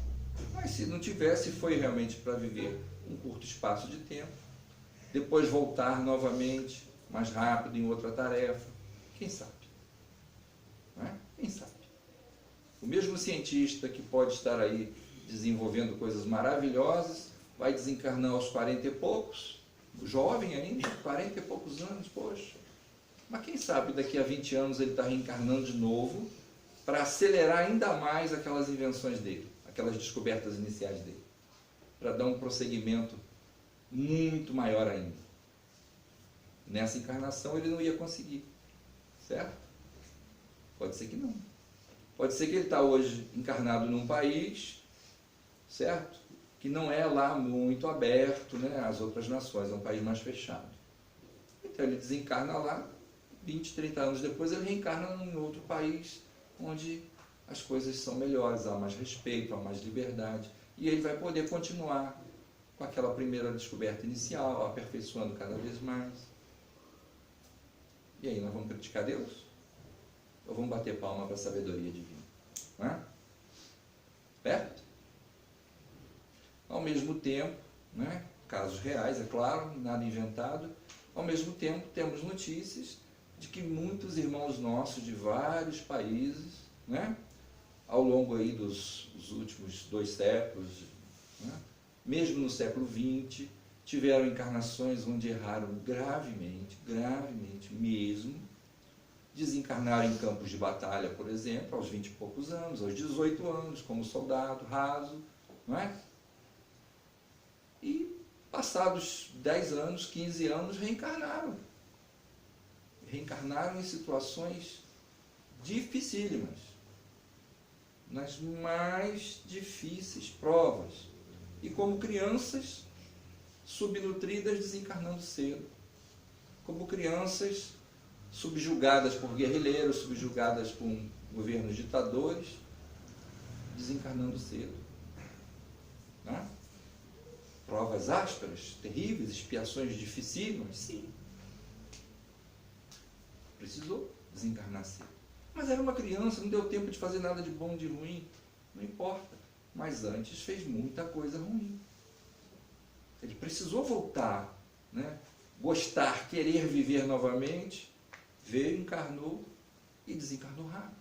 Mas se não tiver, se foi realmente para viver um curto espaço de tempo, depois voltar novamente, mais rápido em outra tarefa, quem sabe? Não é? Quem sabe? O mesmo cientista que pode estar aí desenvolvendo coisas maravilhosas, vai desencarnar aos 40 e poucos, jovem ainda, 40 e poucos anos, poxa. Mas quem sabe daqui a 20 anos ele está reencarnando de novo para acelerar ainda mais aquelas invenções dele, aquelas descobertas iniciais dele, para dar um prosseguimento muito maior ainda. Nessa encarnação ele não ia conseguir, certo? Pode ser que não. Pode ser que ele está hoje encarnado num país, certo? Que não é lá muito aberto, né, às outras nações, é um país mais fechado. Então ele desencarna lá, 20, 30 anos depois ele reencarna em outro país onde as coisas são melhores, há mais respeito, há mais liberdade, e ele vai poder continuar com aquela primeira descoberta inicial, aperfeiçoando cada vez mais. E aí, nós vamos criticar Deus? Ou vamos bater palma para a sabedoria divina? Não é? Certo? Ao mesmo tempo, né, casos reais, é claro, nada inventado, ao mesmo tempo temos notícias de que muitos irmãos nossos de vários países, né, ao longo aí dos últimos 2 séculos, né, mesmo no século XX, tiveram encarnações onde erraram gravemente mesmo, desencarnaram em campos de batalha, por exemplo, aos 20 e poucos anos, aos 18 anos, como soldado raso, não é? E passados 10 anos, 15 anos, reencarnaram. Reencarnaram em situações dificílimas, nas mais difíceis provas. E como crianças subnutridas, desencarnando cedo. Como crianças subjugadas por guerrilheiros, subjugadas por governos ditadores, desencarnando cedo. Né? Provas ásperas, terríveis, expiações dificílimas, sim. Precisou desencarnar cedo. Mas era uma criança, não deu tempo de fazer nada de bom, de ruim, não importa. Mas antes fez muita coisa ruim. Ele precisou voltar, né? Gostar, querer viver novamente, veio, encarnou e desencarnou rápido.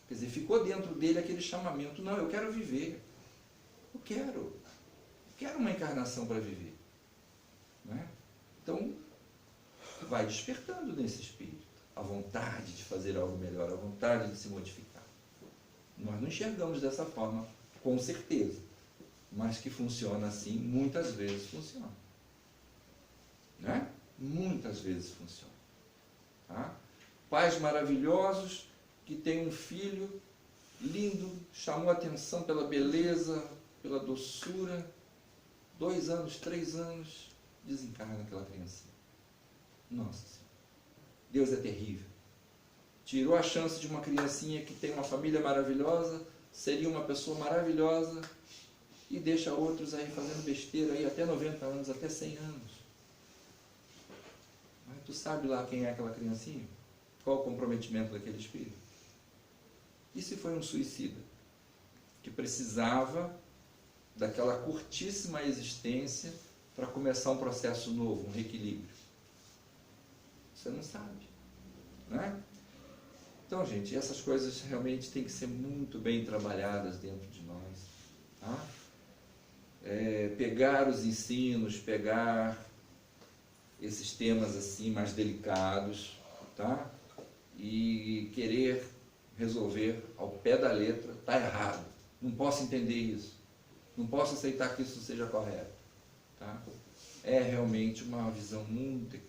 Quer dizer, ficou dentro dele aquele chamamento, não, eu quero viver, eu quero uma encarnação para viver. Né? Então, vai despertando nesse espírito a vontade de fazer algo melhor, a vontade de se modificar. Nós não enxergamos dessa forma, com certeza, mas que funciona assim, muitas vezes funciona. Né? Muitas vezes funciona. Tá? Pais maravilhosos que têm um filho lindo, chamou a atenção pela beleza, pela doçura, 2 anos, 3 anos, desencarna aquela criancinha. Nossa Senhora, Deus é terrível. Tirou a chance de uma criancinha que tem uma família maravilhosa, seria uma pessoa maravilhosa, e deixa outros aí fazendo besteira aí até 90 anos, até 100 anos. Mas tu sabe lá quem é aquela criancinha? Qual o comprometimento daquele espírito? E se foi um suicida que precisava daquela curtíssima existência para começar um processo novo, um reequilíbrio? Você não sabe, né? Então, gente, essas coisas realmente têm que ser muito bem trabalhadas dentro de nós, tá? Pegar os ensinos, pegar esses temas assim mais delicados, tá? E querer resolver ao pé da letra, está errado. Não posso entender isso. Não posso aceitar que isso seja correto, tá? É realmente uma visão muito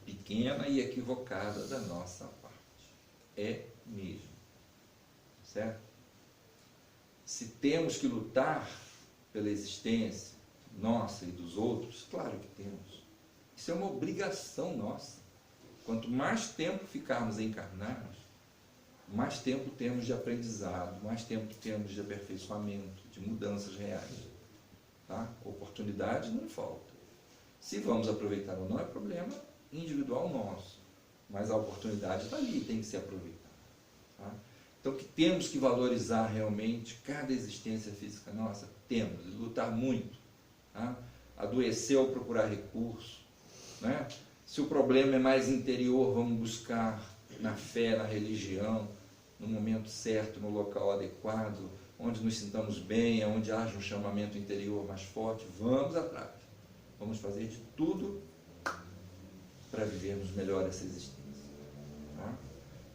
pequena e equivocada da nossa parte. É mesmo. Certo? Se temos que lutar pela existência nossa e dos outros, claro que temos. Isso é uma obrigação nossa. Quanto mais tempo ficarmos encarnados, mais tempo temos de aprendizado, mais tempo temos de aperfeiçoamento, de mudanças reais. Tá? Oportunidade não falta. Se vamos aproveitar ou não é problema individual nosso, mas a oportunidade está ali, tem que ser aproveitada. Tá? Então, que temos que valorizar realmente cada existência física nossa, temos, e lutar muito. Tá? Adoecer ou procurar recurso. Né? Se o problema é mais interior, vamos buscar na fé, na religião, no momento certo, no local adequado, onde nos sintamos bem, onde haja um chamamento interior mais forte, vamos atrás. Vamos fazer de tudo para vivermos melhor essa existência. Tá?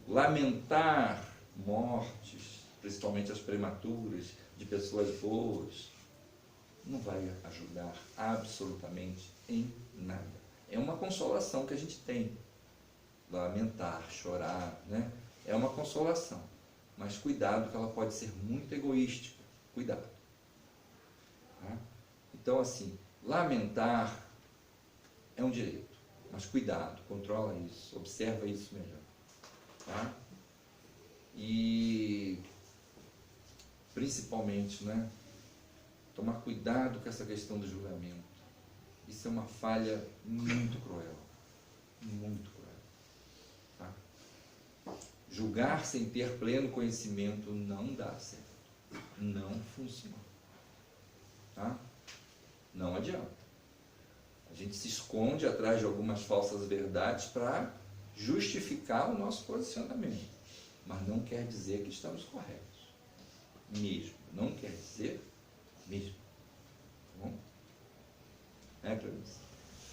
Lamentar mortes, principalmente as prematuras, de pessoas boas, não vai ajudar absolutamente em nada. É uma consolação que a gente tem. Lamentar, chorar, né? É uma consolação. Mas cuidado, que ela pode ser muito egoística. Cuidado. Tá? Então, assim, lamentar é um direito. Mas cuidado, controla isso, observa isso melhor. Tá? E, principalmente, né? Tomar cuidado com essa questão do julgamento. Isso é uma falha muito cruel. Muito cruel. Tá? Julgar sem ter pleno conhecimento não dá certo. Não funciona. Tá? Não adianta. A gente se esconde atrás de algumas falsas verdades para justificar o nosso posicionamento. Mas não quer dizer que estamos corretos. Mesmo. Não quer dizer mesmo. Tá bom?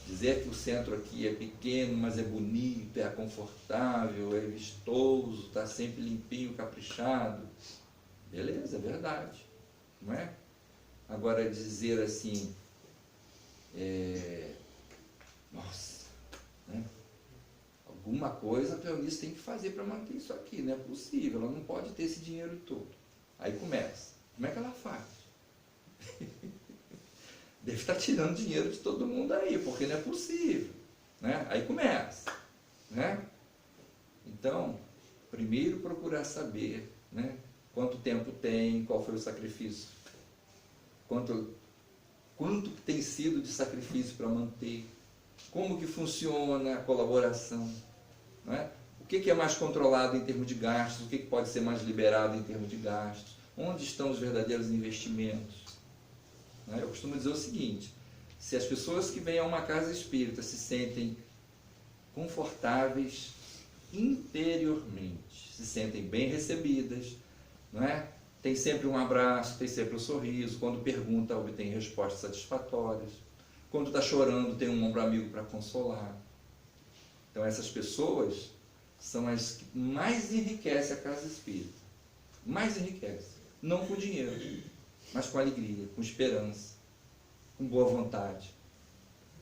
Dizer que o centro aqui é pequeno, mas é bonito, é confortável, é vistoso, está sempre limpinho, caprichado. Beleza, é verdade. Não é? Agora dizer assim, nossa, né? Alguma coisa a Cleonice tem que fazer para manter isso aqui, não é possível, ela não pode ter esse dinheiro todo. Aí começa. Como é que ela faz? Deve estar tirando dinheiro de todo mundo aí, porque não é possível. Né? Aí começa. Né? Então, primeiro procurar saber, né, quanto tempo tem, qual foi o sacrifício, quanto tem sido de sacrifício para manter, como que funciona a colaboração, né? O que é mais controlado em termos de gastos, o que pode ser mais liberado em termos de gastos, onde estão os verdadeiros investimentos. Eu costumo dizer o seguinte: se as pessoas que vêm a uma casa espírita se sentem confortáveis interiormente, se sentem bem recebidas, não é? Tem sempre um abraço, tem sempre um sorriso, quando pergunta obtém respostas satisfatórias, quando está chorando tem um ombro amigo para consolar. Então essas pessoas são as que mais enriquecem a casa espírita, mais enriquecem, não com dinheiro, mas com alegria, com esperança, com boa vontade.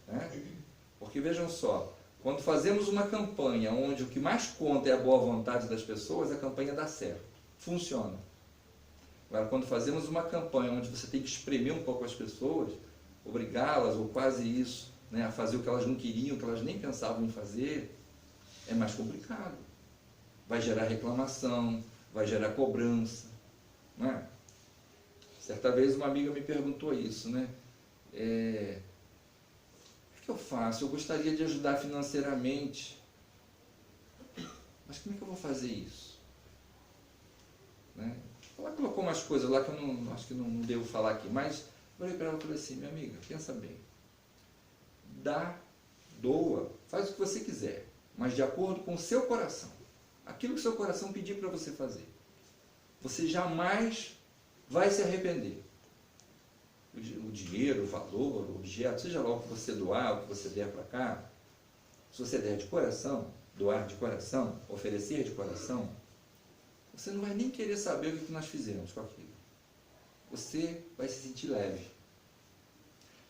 Né? Porque vejam só, quando fazemos uma campanha onde o que mais conta é a boa vontade das pessoas, a campanha dá certo, funciona. Agora, quando fazemos uma campanha onde você tem que espremer um pouco as pessoas, obrigá-las, ou quase isso, né, a fazer o que elas não queriam, o que elas nem pensavam em fazer, é mais complicado. Vai gerar reclamação, vai gerar cobrança. Não é? Certa vez uma amiga me perguntou isso, né? O que eu faço? Eu gostaria de ajudar financeiramente, Mas como é que eu vou fazer isso? Né? Ela colocou umas coisas lá que eu não, acho que não devo falar aqui, mas eu olhei para ela e falei assim, minha amiga, pensa bem. Dá, doa, faz o que você quiser, mas de acordo com o seu coração. Aquilo que o seu coração pedir para você fazer. Você jamais vai se arrepender. O dinheiro, o valor, o objeto, seja lá o que você doar, o que você der para cá, se você der de coração, doar de coração, oferecer de coração, você não vai nem querer saber o que nós fizemos com aquilo. Você vai se sentir leve.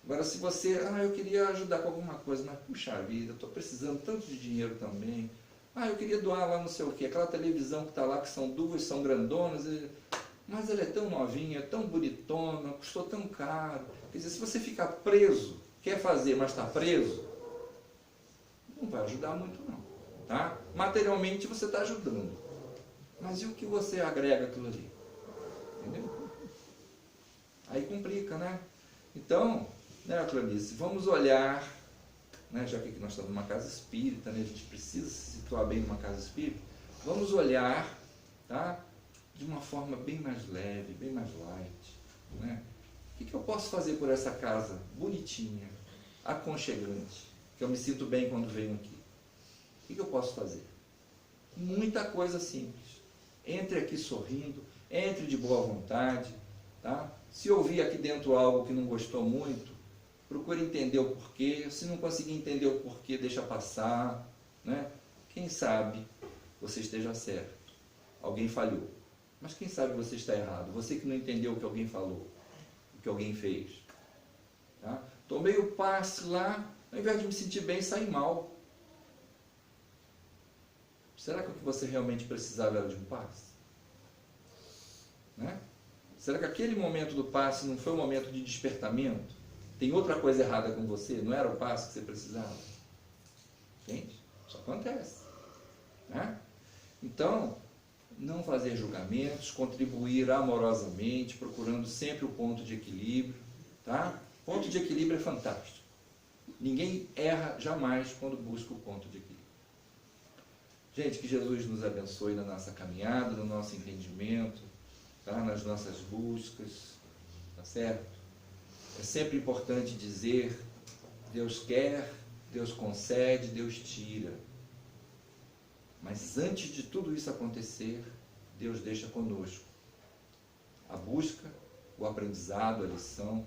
Agora, se você, eu queria ajudar com alguma coisa, mas puxa vida, eu estou precisando tanto de dinheiro também. Eu queria doar lá não sei o quê, aquela televisão que está lá, que são duas, são grandonas, mas ela é tão novinha, é tão bonitona, custou tão caro. Quer dizer, se você ficar preso, quer fazer, mas está preso, não vai ajudar muito não. Tá? Materialmente você está ajudando. Mas e o que você agrega aquilo ali? Entendeu? Aí complica, né? Então, né, Clarice, vamos olhar, né, já que aqui nós estamos numa casa espírita, né, a gente precisa se situar bem numa casa espírita, vamos olhar, tá, de uma forma bem mais leve, bem mais light. Né? O que eu posso fazer por essa casa bonitinha, aconchegante, que eu me sinto bem quando venho aqui? O que eu posso fazer? Muita coisa simples. Entre aqui sorrindo, entre de boa vontade. Tá? Se ouvir aqui dentro algo que não gostou muito, procure entender o porquê. Se não conseguir entender o porquê, deixa passar. Né? Quem sabe você esteja certo. Alguém falhou. Mas quem sabe você está errado. Você que não entendeu o que alguém falou, o que alguém fez. Tá? Tomei o passe lá, ao invés de me sentir bem, saí mal. Será que o que você realmente precisava era de um passe? Né? Será que aquele momento do passe não foi um momento de despertamento? Tem outra coisa errada com você? Não era o passe que você precisava? Gente, isso acontece. Né? Então, não fazer julgamentos, contribuir amorosamente, procurando sempre o ponto de equilíbrio. Tá? Ponto de equilíbrio é fantástico. Ninguém erra jamais quando busca o ponto de equilíbrio. Gente, que Jesus nos abençoe na nossa caminhada, no nosso entendimento, tá? Nas nossas buscas, tá certo? É sempre importante dizer, Deus quer, Deus concede, Deus tira. Mas antes de tudo isso acontecer, Deus deixa conosco a busca, o aprendizado, a lição,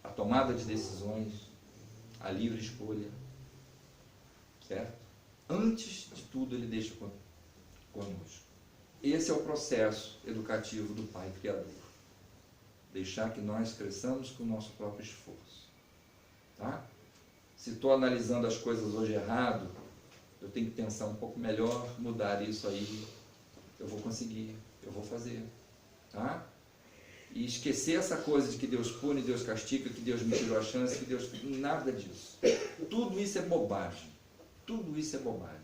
a tomada de decisões, a livre escolha, certo? Antes de tudo, Ele deixa conosco. Esse é o processo educativo do Pai Criador. Deixar que nós cresçamos com o nosso próprio esforço. Tá? Se estou analisando as coisas hoje errado, eu tenho que pensar um pouco melhor, mudar isso aí, eu vou conseguir, eu vou fazer. Tá? E esquecer essa coisa de que Deus pune, Deus castiga, que Deus me tirou a chance, que Deus... Nada disso. Tudo isso é bobagem. Tudo isso é bobagem.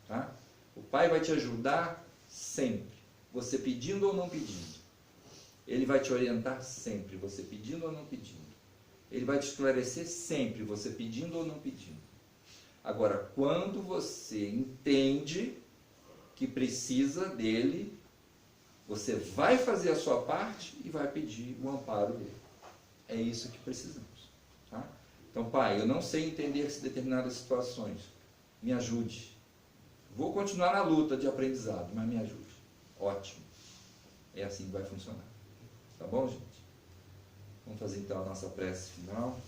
Tá? O Pai vai te ajudar sempre. Você pedindo ou não pedindo. Ele vai te orientar sempre. Você pedindo ou não pedindo. Ele vai te esclarecer sempre. Você pedindo ou não pedindo. Agora, quando você entende que precisa dele, você vai fazer a sua parte e vai pedir o amparo dele. É isso que precisamos. Tá? Então, Pai, eu não sei entender determinadas situações. Me ajude. Vou continuar na luta de aprendizado, mas me ajude. Ótimo. É assim que vai funcionar. Tá bom, gente? Vamos fazer então a nossa prece final.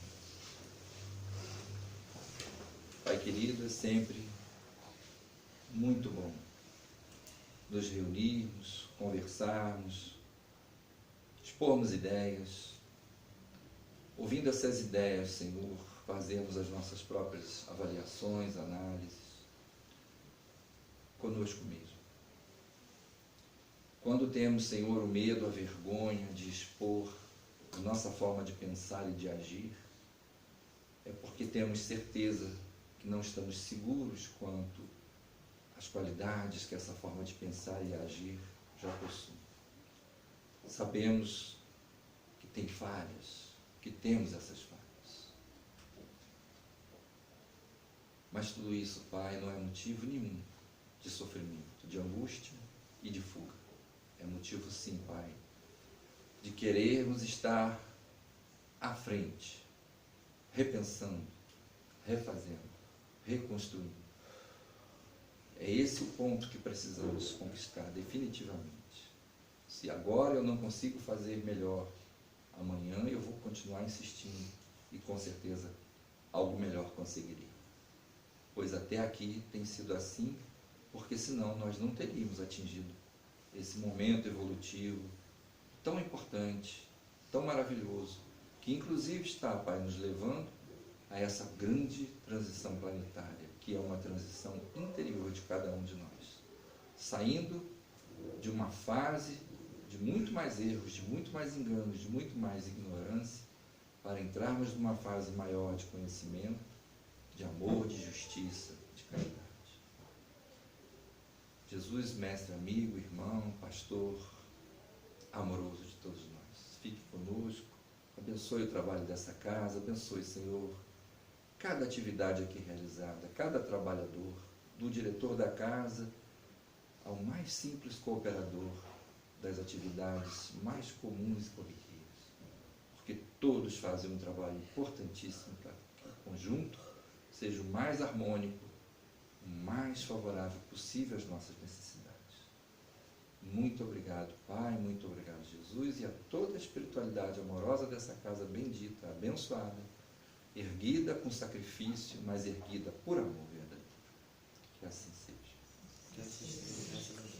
Pai querido, é sempre muito bom nos reunirmos, conversarmos, expormos ideias. Ouvindo essas ideias, Senhor, fazemos as nossas próprias avaliações, análises, conosco mesmo. Quando temos, Senhor, o medo, a vergonha de expor a nossa forma de pensar e de agir, é porque temos certeza que não estamos seguros quanto às qualidades que essa forma de pensar e agir já possui. Sabemos que tem falhas, que temos essas falhas. Mas tudo isso, Pai, não é motivo nenhum de sofrimento, de angústia e de fuga. É motivo, sim, Pai, de querermos estar à frente, repensando, refazendo, reconstruindo. É esse o ponto que precisamos conquistar definitivamente. Se agora eu não consigo fazer melhor, amanhã eu vou continuar insistindo e com certeza algo melhor conseguirei. Pois até aqui tem sido assim, porque senão nós não teríamos atingido esse momento evolutivo tão importante, tão maravilhoso, que inclusive está, Pai, nos levando a essa grande transição planetária, que é uma transição interior de cada um de nós. Saindo de uma fase de muito mais erros, de muito mais enganos, de muito mais ignorância, para entrarmos numa fase maior de conhecimento, de amor, de justiça, de caridade. Jesus, mestre, amigo, irmão, pastor, amoroso de todos nós, fique conosco, abençoe o trabalho dessa casa, abençoe, Senhor, cada atividade aqui realizada, cada trabalhador, do diretor da casa ao mais simples cooperador das atividades mais comuns e corriqueiras, porque todos fazem um trabalho importantíssimo para que o conjunto seja o mais harmônico, o mais favorável possível às nossas necessidades. Muito obrigado, Pai, muito obrigado, Jesus, e a toda a espiritualidade amorosa dessa casa bendita, abençoada, erguida com sacrifício, mas erguida por amor verdadeiro. Que assim seja. Que assim seja.